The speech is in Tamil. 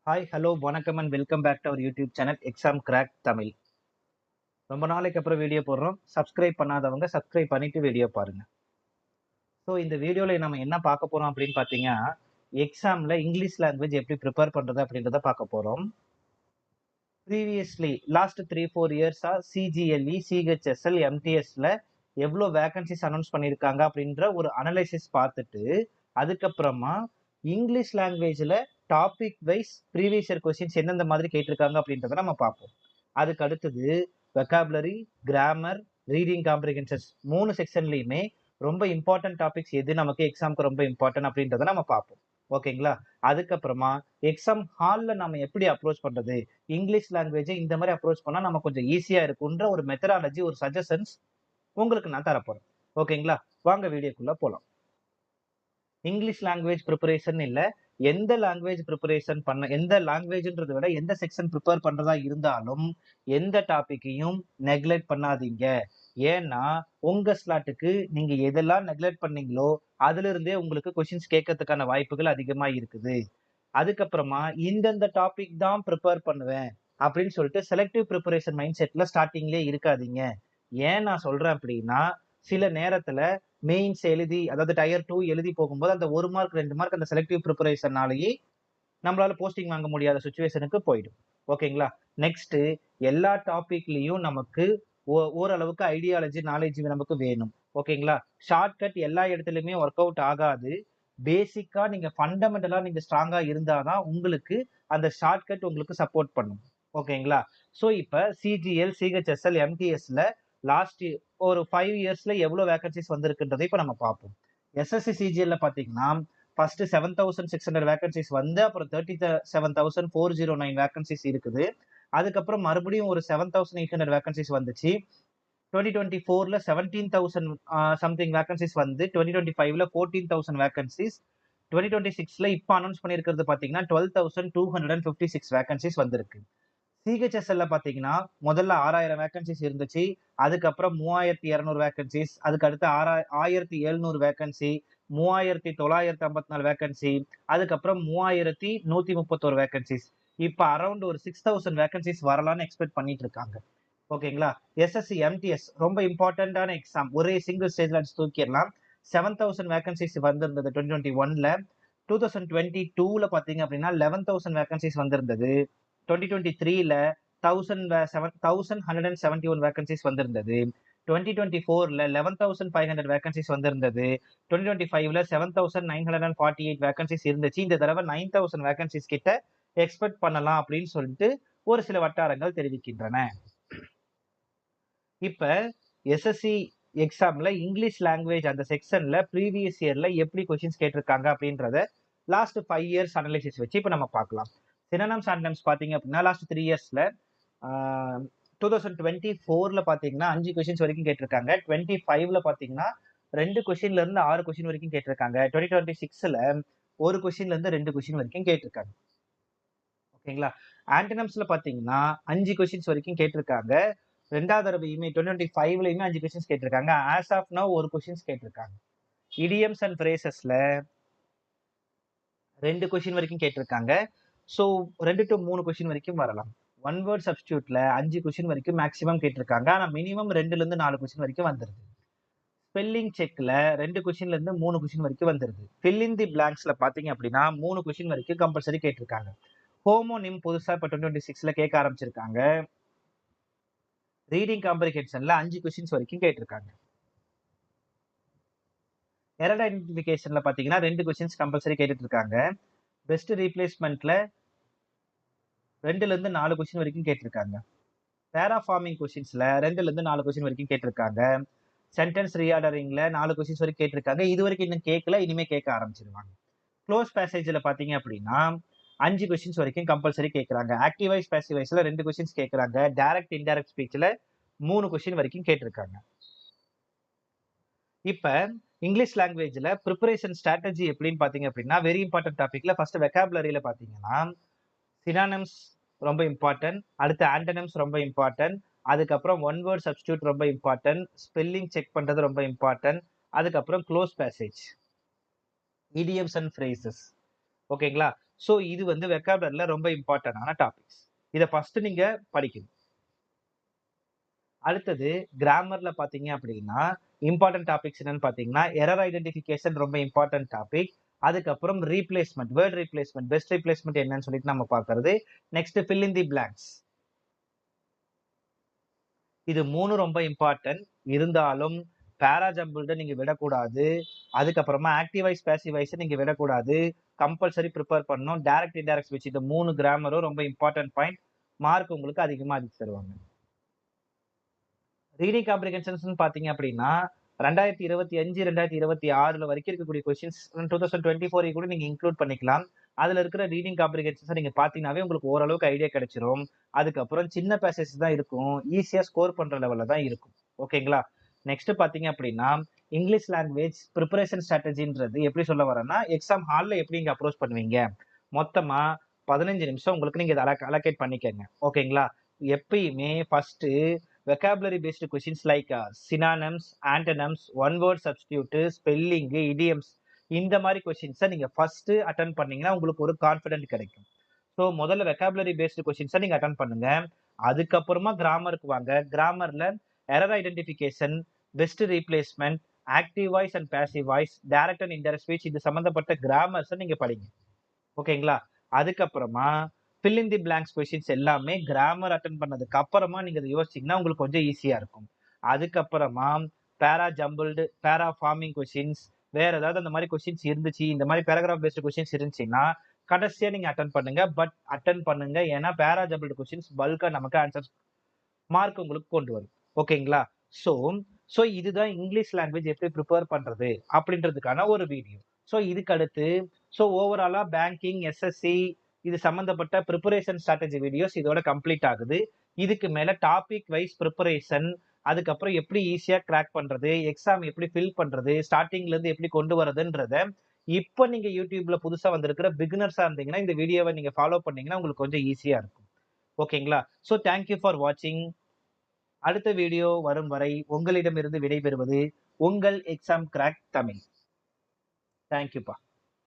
ஹாய், ஹலோ, வணக்கம் and welcome back to our YouTube channel exam crack Tamil. ரொம்ப நாளைக்கு அப்புறம் வீடியோ போடுறோம். சப்ஸ்கிரைப் பண்ணாதவங்க சப்ஸ்கிரைப் பண்ணிட்டு வீடியோ பாருங்க. ஸோ இந்த வீடியோவில் நம்ம என்ன பார்க்க போறோம் அப்படின்னு பார்த்தீங்கன்னா, எக்ஸாம்ல இங்கிலீஷ் லாங்குவேஜ் எப்படி ப்ரிப்பேர் பண்றது அப்படின்றத பார்க்க போறோம். ப்ரீவியஸ்லி லாஸ்ட் 3-4 இயர்ஸா சிஜிஎல்இ, சிஹெச்எஸ்எல், எம்டிஎஸ்ல எவ்வளோ வேகன்சிஸ் அனௌன்ஸ் பண்ணியிருக்காங்க அப்படின்ற ஒரு அனலைசிஸ் பார்த்துட்டு, அதுக்கப்புறமா இங்கிலீஷ் லாங்குவேஜ்ல topic wise previous year questions எந்தெந்த மாதிரி கேட்டிருக்காங்க அப்படின்றத நம்ம பார்ப்போம். அதுக்கு அடுத்தது வெக்காபுலரி, கிராமர், ரீடிங் காம்ப்ரிஹென்ஷன்ஸ் 3 செக்ஷன்லயுமே ரொம்ப இம்பார்ட்டன்ட் டாபிக்ஸ் எது நமக்கு எக்ஸாம்க்கு ரொம்ப இம்பார்ட்டன்ட் அப்படின்றத நம்ம பார்ப்போம். ஓகேங்களா? அதுக்கப்புறமா எக்ஸாம் ஹால்ல நம்ம எப்படி அப்ரோச் பண்றது, இங்கிலீஷ் லாங்குவேஜை இந்த மாதிரி அப்ரோச் பண்ணா நம்ம கொஞ்சம் ஈஸியா இருக்குன்ற ஒரு மெத்தடாலஜி, ஒரு சஜஷன்ஸ் உங்களுக்கு நான் தரப்போறேன். ஓகேங்களா? வாங்க வீடியோக்குள்ள போலாம். இங்கிலீஷ் லாங்குவேஜ் ப்ரிப்பரேஷன் இல்ல, எந்த லாங்குவேஜ் ப்ரிப்பரேஷன் பண்ண, எந்த லாங்குவேஜ்ன்றதை விட எந்த செக்ஷன் ப்ரிப்பேர் பண்றதா இருந்தாலும் எந்த டாபிக்கையும் நெக்லெக்ட் பண்ணாதீங்க. ஏன்னா உங்க ஸ்லாட்டுக்கு நீங்க எதெல்லாம் நெக்லெக்ட் பண்ணீங்களோ அதுல இருந்தே உங்களுக்கு கொஸ்டின்ஸ் கேட்கறதுக்கான வாய்ப்புகள் அதிகமா இருக்குது. அதுக்கப்புறமா இந்தந்த டாபிக் தான் ப்ரிப்பேர் பண்ணுவேன் அப்படின்னு சொல்லிட்டு செலக்டிவ் ப்ரிப்பரேஷன் மைண்ட் செட்ல ஸ்டார்டிங்லேயே இருக்காதீங்க. ஏன் நான் சொல்றேன் அப்படின்னா, சில நேரத்துல மெயின்ஸ் எழுதி, அதாவது டயர் 2 எழுதி போகும்போது அந்த 1 மார்க் 2 மார்க் அந்த செலக்டிவ் ப்ரிப்பரேஷனாலேயே நம்மளால போஸ்டிங் வாங்க முடியாத சுச்சுவேஷனுக்கு போயிடும். ஓகேங்களா? நெக்ஸ்ட், எல்லா டாபிக்லயும் நமக்கு ஓரளவுக்கு ஐடியாலஜி நாலேஜ் நமக்கு வேணும். ஓகேங்களா? ஷார்ட்கட் எல்லா இடத்துலயுமே ஒர்க் அவுட் ஆகாது. பேசிக்கா நீங்க ஃபண்டமெண்டலா நீங்க ஸ்ட்ராங்கா இருந்தாதான் உங்களுக்கு அந்த ஷார்ட்கட் உங்களுக்கு சப்போர்ட் பண்ணும். ஓகேங்களா? சோ இப்ப சிஜிஎல், சிஹெச்எஸ்எல், எம்டிஎஸ்ல லாஸ்ட் ஒரு 5 இயர்ஸ்ல எவ்வளவு வேகன்சிஸ் வந்திருக்குன்றதை இப்ப நம்ம பார்ப்போம். எஸ்எஸ்சி சிஜிஎல்ல பாத்தீங்கன்னா ஃபர்ஸ்ட் 7,600 வேகன்சிஸ் வந்து அப்புறம் 37,409 வேகன்சிஸ் இருக்குது. அதுக்கப்புறம் மறுபடியும் ஒரு 7,800 வேகன்சிஸ் வந்துச்சு. 2024ல 17,000 சம்திங் வேகன்சிஸ் வந்து 2025ல 14,000 வேகன்சிஸ், 2026ல இப்ப அனௌன்ஸ் பண்ணிருக்கிறது பாத்தீங்கன்னா 12,256 வேகன்சிஸ் வந்திருக்கு. சிஹெச்எஸ்எல்ல பாத்தீங்கன்னா முதல்ல 6,000 வேகன்சிஸ் இருந்துச்சு. அதுக்கப்புறம் 3,200 வேகன்சிஸ், அதுக்கு அடுத்து 1,700 வேகன்சி, 3,954 வேகன்சி, அதுக்கப்புறம் 3,131 வேகன்சிஸ். இப்ப அரௌண்ட் ஒரு 6,000 வேகன்சிஸ் வரலாம்னு எக்ஸ்பெக்ட் பண்ணிட்டு இருக்காங்க. ஓகேங்களா? எஸ்எஸ்சி எம்டிஎஸ் ரொம்ப இம்பார்ட்டன்டான எக்ஸாம். ஒரே சிங்கிள் ஸ்டேஜ்ல அடிச்சு தூக்கிடலாம். 7,000 வேகன்சிஸ் வந்திருந்தது 2021ல. 2022ல பாத்தீங்க அப்படின்னா 11,000 வேகன்சிஸ் வந்திருந்தது. 2023ல 1,171 வேகன்சிஸ் வந்திருந்தது. 2024ல 11,500 வேகன்சிஸ் வந்திருந்தது. 2025ல 7,948 வேகன்சிஸ் இருந்துச்சு. இந்த தடவை 9,000 வேகன்சிஸ் கிட்ட எக்ஸ்பெக்ட் பண்ணலாம் அப்படின்னு சொல்லிட்டு ஒரு சில வட்டாரங்கள் தெரிவிக்கின்றன. இப்ப எஸ்எஸ்சி எக்ஸாம்ல இங்கிலீஷ் லாங்குவேஜ் அந்த செக்ஷன்ல ப்ரீவியஸ் இயர்ல எப்படி கொஸ்டின்ஸ் கேட்டிருக்காங்க அப்படின்றத லாஸ்ட் 5 இயர்ஸ் அனலைசிஸ் வச்சு இப்ப நம்ம பார்க்கலாம். சினோனிம்ஸ் ஆண்டனிம்ஸ் பாத்தீங்க அப்படின்னா லாஸ்ட் 3 இயர்ஸ்ல 2024ல பாத்தீங்கன்னா 5 கொஸ்டின்ஸ் வரைக்கும் கேட்டிருக்காங்க. 25ல பாத்தீங்கன்னா 2 கொஸ்டின்ல இருந்து 6 கொஸ்டின் வரைக்கும் கேட்டிருக்காங்க. 2026ல 1 கொஸ்டின்ல இருந்து 2 கொஸ்டின் வரைக்கும் கேட்டிருக்காங்க. ஓகேங்களா? ஆண்டனிம்ஸ்ல பாத்தீங்கன்னா 5 கொஸ்டின்ஸ் வரைக்கும் கேட்டிருக்காங்க. ரெண்டாவது தடவையுமே 2025லயுமே 5 கொஸ்டின்ஸ் கேட்டிருக்காங்க. ஆஸ் ஆஃப் நவ் 1 கொஸ்டின்ஸ் கேட்டிருக்காங்க. இடியம்ஸ் அண்ட் ஃப்ரேசஸ்ல 2 கொஸ்டின் வரைக்கும் கேட்டிருக்காங்க. சோ 2 to 3 கொஸ்டின் வரைக்கும் வரலாம். ஒன் வேர்ட் சப்ஸ்டியூட்ல 5 கொஸ்டின் வரைக்கும் மேக்ஸிமம் கேட்டிருக்காங்க. ஆனா மினிமம் 2ல இருந்து 4 கொஸ்டின் வரைக்கும் வந்துருது. ஸ்பெல்லிங் செக்ல 2 கொஸ்டின்ல இருந்து 3 கொஸ்டின் வரைக்கும் வந்துருது. ஃபில் இன் தி பிளாங்க்ஸ்ல பாத்தீங்க அப்படின்னா 3 கொஸ்டின் வரைக்கும் கம்பல்சரி கேட்டிருக்காங்க. ஹோமோனிம் புதுசா இப்ப 2026ல கேட்க ஆரம்பிச்சிருக்காங்க. ரீடிங் காம்ப்ரிஹென்ஷன்ல 5 கொஸ்டின்ஸ் வரைக்கும் கேட்டிருக்காங்க. எரர் ஐடென்டிஃபிகேஷன்ல பாத்தீங்கன்னா 2 கொஸ்டின்ஸ் கம்பல்சரி கேட்டுட்டு இருக்காங்க. பெஸ்ட் ரீப்ளேஸ்மெண்ட்ல 2ல இருந்து 4 கொஸ்டின் வரைக்கும் கேட்டிருக்காங்க. பேராஃபார்மிங் கொஸ்டின்ஸ்ல 2ல இருந்து 4 கொஸ்டின் வரைக்கும் கேட்டிருக்காங்க. சென்டென்ஸ் ரீஆர்டரிங்ல 4 கொஸ்டின்ஸ் வரைக்கும் கேட்டிருக்காங்க. இது வரைக்கும் இன்னும் கேட்கல, இனிமே கேட்க ஆரம்பிச்சிருவாங்க. க்ளோஸ் பேசேஜ்ல பாத்தீங்க அப்படின்னா 5 கொஸ்டின்ஸ் வரைக்கும் கம்பல்சரி கேட்கறாங்க. ஆக்டிவ் வாய்ஸ், பாசிவ் வாய்ஸ்ல 2 கொஸ்டின்ஸ் கேட்கறாங்க. டைரக்ட் இன்டைரக்ட் ஸ்பீச்ல 3 கொஸ்டின் வரைக்கும் கேட்டிருக்காங்க. இப்ப இங்கிலீஷ் லாங்குவேஜ்ல ப்ரிப்பரேஷன் ஸ்ட்ராட்டஜி எப்படின்னு பாத்தீங்க அப்படின்னா, வெரி இம்பார்ட்டன்ட் டாபிக்ல ஃபர்ஸ்ட் வெக்காபுலரியில பாத்தீங்கன்னா சினானிம்ஸ் ரொம்ப இம்பார்ட்டன்ட், அடுத்து ஆண்டனிம்ஸ் ரொம்ப இம்பார்ட்டன்ட், அதுக்கப்புறம் ஒன் வேர்ட் சப்ஸ்டியூட் ரொம்ப இம்பார்ட்டன்ட், ஸ்பெல்லிங் செக் பண்றது ரொம்ப இம்பார்ட்டன்ட், அதுக்கப்புறம் close passage, idioms and phrases. ஓகேங்களா? ஸோ இது வந்து வெக்காபுலரில ரொம்ப இம்பார்ட்டன்டான டாபிக்ஸ். இத ஃபர்ஸ்ட் நீங்க படிக்கணும். அடுத்தது கிராமர்ல பாத்தீங்க அப்படின்னா இம்பார்ட்டன்ட் டாபிக்ஸ் என்னன்னு பாத்தீங்கன்னா எரர் ஐடென்டிஃபிகேஷன் ரொம்ப இம்பார்ட்டன்ட் டாபிக். அதுக்கப்புறம் replacement, word replacement, best replacement என்னன்னு சொல்லிட்டு நம்ம பாக்குறது. Next fill in the blanks. இது 3 ரொம்ப இம்பார்ட்டன்ட். இருந்தாலும் பேராஜம்பிள்ட நீங்க விடக்கூடாது. அதுக்கப்புறமா ஆக்டிவ் வாய்ஸ், பாசிவ் வாய்ஸ் நீங்க விடக்கூடாது. கம்பல்சரி ப்ரிப்பேர் பண்ணணும். டைரக்ட், இன்டைரக்ட் ஸ்பீச் இந்த 3 கிராமரும் ரொம்ப இம்பார்ட்டன்ட் பாயிண்ட். மார்க் உங்களுக்கு அதிகமா அதுக்கு தருவாங்க. ரீடிங் காம்ப்ரிஹென்ஷன்ஸ் பாத்தீங்க அப்படின்னா 2025 2026 வரைக்கும் இருக்கக்கூடிய கொஸ்டின்ஸ் 2024 கூட நீங்க இன்க்ளூட் பண்ணிக்கலாம். அதுல இருக்கிற ரீடிங் காம்ப்ரிஹென்ஷன்ஸ் நீங்க பாத்தீங்கன்னாவே உங்களுக்கு ஓரளவுக்கு ஐடியா கிடைச்சிரும். அதுக்கப்புறம் சின்ன பேசேஜ் தான் இருக்கும். ஈஸியா ஸ்கோர் பண்ற லெவல்ல தான் இருக்கும். ஓகேங்களா? நெக்ஸ்ட் பாத்தீங்க அப்படின்னா இங்கிலீஷ் லாங்குவேஜ் ப்ரிப்பரேஷன் ஸ்ட்ராட்டஜின்றது எப்படி சொல்ல வரேன்னா எக்ஸாம் ஹால்ல எப்படி நீங்க அப்ரோச் பண்ணுவீங்க. மொத்தமா 15 நிமிஷம் உங்களுக்கு நீங்க இதை அலோகேட் பண்ணிக்கங்க. ஓகேங்களா? எப்பயுமே first vocabulary based questions like synonyms, antonyms, one word substitute, spelling, idioms இந்த மாதிரி கொஸ்டின்ஸை நீங்க ஃபர்ஸ்ட் அட்டன் பண்ணீங்கன்னா உங்களுக்கு ஒரு கான்ஃபிடென்ட் கிடைக்கும். ஸோ முதல்ல வெக்காபுலரி பேஸ்டு கொஸ்டின்ஸை நீங்க அட்டன் பண்ணுங்க. அதுக்கப்புறமா கிராமருக்கு வாங்க. கிராமர்ல error identification, best replacement, active voice and passive voice, direct and indirect speech இது சம்பந்தப்பட்ட கிராமர்ஸை நீங்க படிங்க. ஓகேங்களா? அதுக்கப்புறமா fill in the blanks questions எல்லாமே கிராமர் அட்டன் பண்ணதுக்கு அப்புறமா நீங்க இதை யோசிச்சீங்கன்னா உங்களுக்கு கொஞ்சம் ஈஸியா இருக்கும். அதுக்கப்புறமா பேரா ஜம்பிள்டு, பேரா ஃபார்மிங் கொஸ்டின்ஸ், வேற ஏதாவது அந்த மாதிரி கொஸ்டின்ஸ் இருந்துச்சு, இந்த மாதிரி பேராகிராஃப் பேஸ்டு கொஸ்டின்ஸ் இருந்துச்சுன்னா கடைசியா நீங்க அட்டன் பண்ணுங்க. பட் அட்டன் பண்ணுங்க, ஏன்னா பேரா ஜம்பிள்டு கொஸ்டின்ஸ் பல்கா நமக்கு ஆன்சர் மார்க் உங்களுக்கு கொண்டு வரும். ஓகேங்களா? ஸோ ஸோ இதுதான் இங்கிலீஷ் லாங்குவேஜ் எப்படி ப்ரிப்பேர் பண்றது அப்படின்றதுக்கான ஒரு வீடியோ. ஸோ இதுக்கு அடுத்து ஓவராலா பேங்கிங், எஸ்எஸ்சி இது சம்பந்தப்பட்ட ப்ரிப்பரேஷன் ஸ்ட்ராட்டஜி வீடியோஸ் இதோட கம்ப்ளீட் ஆகுது. இதுக்கு மேல டாபிக் வைஸ் ப்ரிப்பரேஷன், அதுக்கப்புறம் எப்படி ஈஸியா கிராக் பண்றது, எக்ஸாம் எப்படி ஃபில் பண்றது, ஸ்டார்டிங்ல இருந்து எப்படி கொண்டு வரதுன்றத இப்போ நீங்க யூடியூப்ல புதுசா வந்திருக்கிற பிகினர்ஸா இருந்தீங்கன்னா இந்த வீடியோவை நீங்க ஃபாலோ பண்ணீங்கன்னா உங்களுக்கு கொஞ்சம் ஈஸியா இருக்கும். ஓகேங்களா? ஸோ தேங்க்யூ ஃபார் வாட்சிங். அடுத்த வீடியோ வரும் வரை உங்களிடமிருந்து விடைபெறுவது உங்கள் எக்ஸாம் கிராக் தமிழ். தேங்க்யூப்பா.